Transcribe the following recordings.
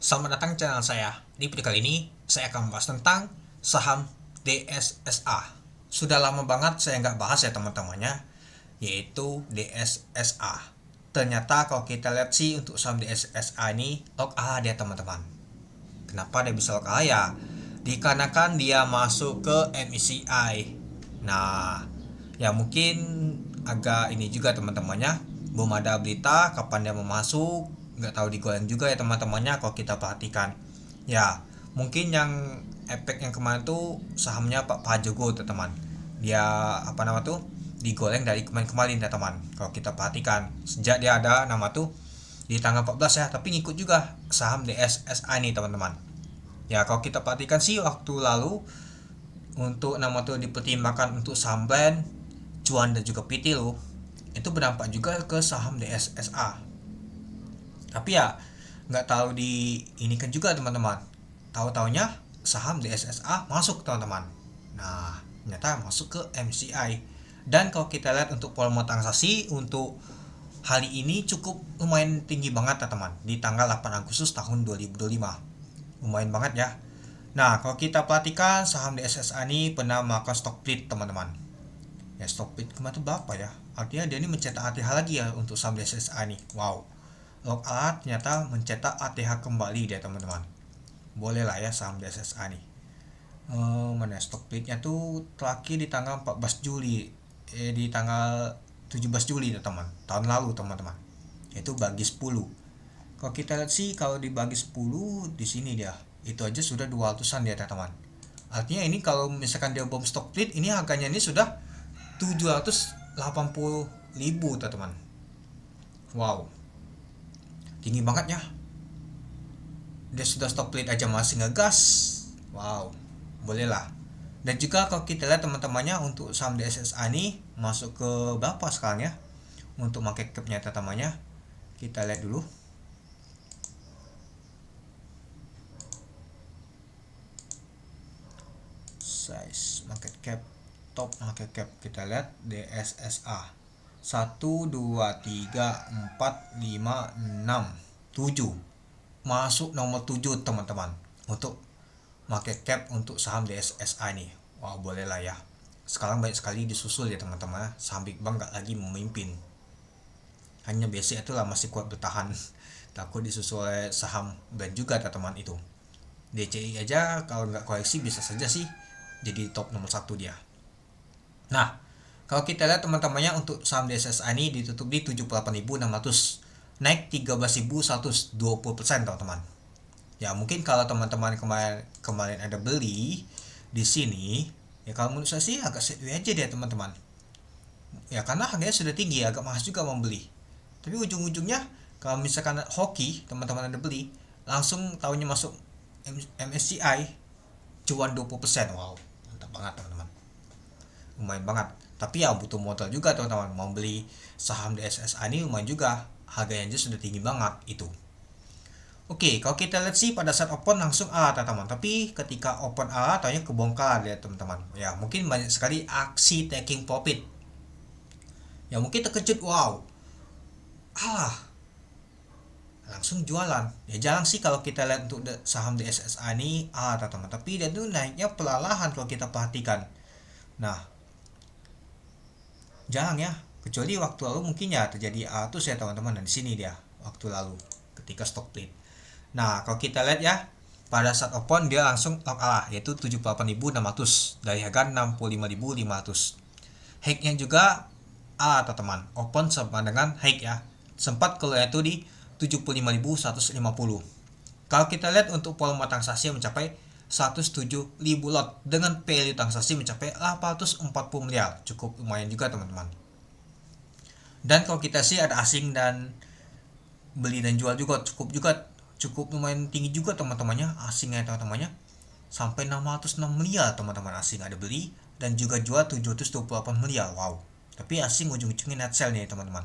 Selamat datang di channel saya. Di video kali ini, saya akan membahas tentang saham DSSA. Sudah lama banget saya nggak bahas ya teman-temannya, yaitu DSSA. Ternyata kalau kita lihat sih untuk saham DSSA ini log A dia teman-teman. Kenapa dia bisa log A ya? Dikarenakan dia masuk ke MSCI. Nah, ya mungkin agak ini juga teman-temannya, belum ada berita kapan dia mau masuk, nggak tahu digoreng juga ya teman-temannya kalau kita perhatikan. Ya mungkin yang efek yang kemarin tuh sahamnya Pak Pajogo teman, dia apa nama tuh digoreng dari kemarin-kemarin ya teman. Kalau kita perhatikan sejak dia ada nama tuh di tanggal 14 ya, tapi ngikut juga saham DSSI ini teman-teman. Ya kalau kita perhatikan sih waktu lalu untuk nama tuh dipertimbangkan untuk saham brand, cuan dan juga PT lo, itu berdampak juga ke saham DSSA. Tapi ya nggak tahu di ini kan juga teman-teman. Tahu-taunya saham DSSA masuk teman-teman. Nah, ternyata masuk ke MCI. Dan kalau kita lihat untuk volume transaksi untuk hari ini cukup lumayan tinggi banget teman-teman di tanggal 8 Agustus tahun 2025. Lumayan banget ya. Nah, kalau kita perhatikan saham DSSA ini pernah melakukan stock split teman-teman. Ya stock split kemarin itu berapa ya? Artinya dia ini mencetak ATH lagi ya untuk saham DSSA ini. Wow. Log A ternyata mencetak ATH kembali dia teman-teman. Boleh lah ya saham DSSA nih. Mana stock splitnya tuh terakhir di tanggal 14 Juli. Di tanggal 17 Juli teman. Tahun lalu teman-teman. Itu bagi 10. Kalau kita lihat sih kalau dibagi 10 di sini dia. Itu aja sudah 200-an dia teman-teman. Artinya ini kalau misalkan dia bom stock split, ini harganya ini sudah 780.000 teman-teman. Wow, tinggi banget ya. Dia sudah stock split aja masih ngegas. Wow, boleh lah. Dan juga kalau kita lihat teman-temannya untuk saham DSSA ini masuk ke berapa sekarang ya? Untuk market cap-nya teman-temannya. Kita lihat dulu. Size market cap, top market cap, kita lihat DSSA 1 2 3 4 5 6 7, masuk nomor 7 teman-teman untuk market cap untuk saham DSSA ini. Wow, boleh lah ya. Sekarang banyak sekali disusul ya teman-teman. Saham Big Bang gak lagi memimpin, hanya BC itulah masih kuat bertahan. Takut disusul oleh saham brand juga teman-teman itu. DCI aja kalau nggak koleksi bisa saja sih jadi top nomor 1 dia. Nah, kalau kita lihat teman-temannya untuk saham DSSA ini ditutup di 78.600, naik 13.120% teman-teman. Ya mungkin kalau teman-teman kemarin ada beli di sini, ya kalau menurut saya sih agak sideways aja dia teman-teman. Ya karena harganya sudah tinggi, agak mahal juga membeli. Tapi ujung-ujungnya kalau misalkan hoki teman-teman ada beli, langsung tahunya masuk MSCI, cuan 20%. Wow, mantap banget teman-teman. Lumayan banget. Tapi ya butuh modal juga teman-teman. Mau beli saham DSSA ini lumayan juga. Harganya aja sudah tinggi banget itu. Oke, kalau kita lihat sih pada saat open langsung A teman-teman. Tapi ketika open A taunya kebongkar ya teman-teman. Ya mungkin banyak sekali aksi taking profit. Ya mungkin terkejut, wow. Alah, langsung jualan. Ya jarang sih kalau kita lihat untuk saham DSSA ini A teman-teman. Tapi dia tuh naiknya perlahan kalau kita perhatikan. Nah, jarang ya. Kecuali waktu lalu mungkin ya terjadi atus ya teman-teman. Dan di sini dia waktu lalu ketika stock split. Nah, kalau kita lihat ya, pada saat open dia langsung log A yaitu 78.600 dari harga 65.500. High-nya juga A teman-teman. Open sama dengan high ya. Sempat kalau itu di 75.150. Kalau kita lihat untuk volume transaksi mencapai 107.000 lot dengan value transaksi mencapai 840 miliar. Cukup lumayan juga teman-teman. Dan kalau kita sih ada asing dan beli dan jual juga cukup lumayan tinggi juga teman-temannya, asingnya teman-temannya sampai 606 miliar teman-teman asing ada beli dan juga jual 728 miliar. Wow. Tapi asing ujung-ujungnya net sell nih teman-teman.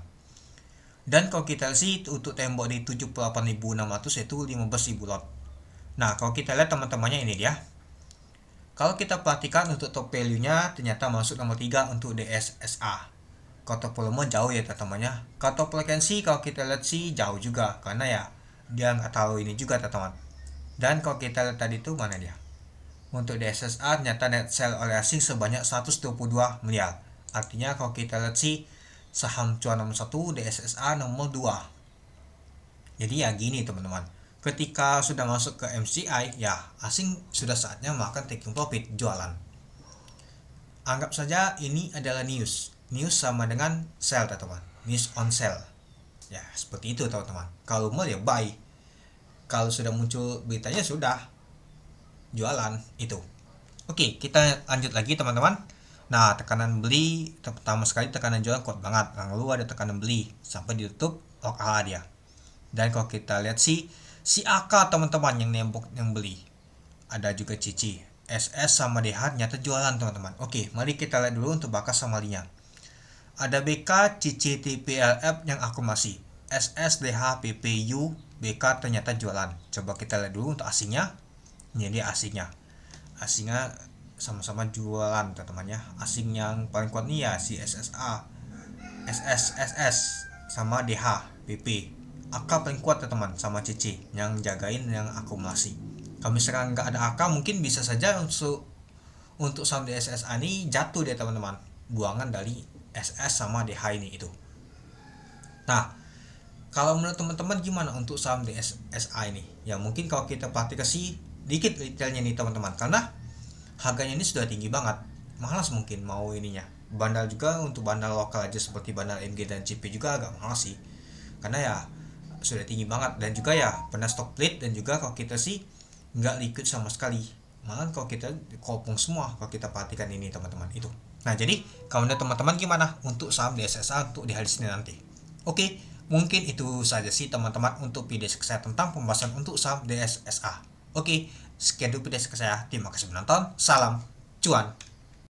Dan kalau kita sih untuk tembok di 78.600 itu 15.000 lot. Nah, kalau kita lihat teman-temannya ini dia. Kalau kita perhatikan untuk top value-nya ternyata masuk nomor 3 untuk DSSA. Kalau top volume jauh ya teman-temannya. Kalau top frekuensi kalau kita lihat sih jauh juga karena ya dia nggak tahu ini juga teman-teman. Dan kalau kita lihat tadi tuh mana dia, untuk DSSA ternyata net sell oleh asing sebanyak 122 miliar. Artinya kalau kita lihat sih saham cuan nomor 1, DSSA nomor 2. Jadi ya gini teman-teman, ketika sudah masuk ke MSCI ya asing sudah saatnya melakukan taking profit, jualan. Anggap saja ini adalah news sama dengan sell teman-teman, news on sell ya, seperti itu teman-teman. Kalau mau ya buy, kalau sudah muncul beritanya sudah jualan itu. Oke, kita lanjut lagi teman-teman. Nah, tekanan beli pertama sekali, tekanan jual kuat banget, lalu ada tekanan beli sampai ditutup OKH dia. Dan kalau kita lihat si AK teman-teman yang nembok yang beli, ada juga Cici, SS sama DH nyata jualan teman-teman. Oke, mari kita lihat dulu untuk bakas samarinya. Ada BK, Cici, TPLF yang akumulasi, SS, DH, PPU, BK ternyata jualan. Coba kita lihat dulu untuk asingnya. Ini dia asingnya sama-sama jualan teman-teman ya. Asing yang paling kuat nih ya si SSA, SS sama DH, PP. AK paling kuat teman-teman sama CC yang jagain yang akumulasi. Kalau misalkan nggak ada AK mungkin bisa saja untuk saham DSSA ini jatuh deh teman-teman, buangan dari SS sama DH ini itu. Nah, kalau menurut teman-teman gimana untuk saham DSSA ini? Ya mungkin kalau kita perhatikan sih dikit detailnya nih teman-teman, karena harganya ini sudah tinggi banget, malas mungkin mau ininya. Bandal juga untuk bandal lokal aja seperti bandal MG dan CP juga agak mahal sih, karena ya sudah tinggi banget, dan juga ya pernah stock split, dan juga kalau kita sih nggak liquid sama sekali, malah kalau kita kopong semua kalau kita perhatikan ini teman-teman itu. Nah jadi kalau menurut teman-teman gimana untuk saham DSSA untuk di hari Senin nanti? Oke, mungkin itu saja sih teman-teman untuk video saya tentang pembahasan untuk saham DSSA. Oke, sekian dulu video saya. Terima kasih menonton. Salam cuan.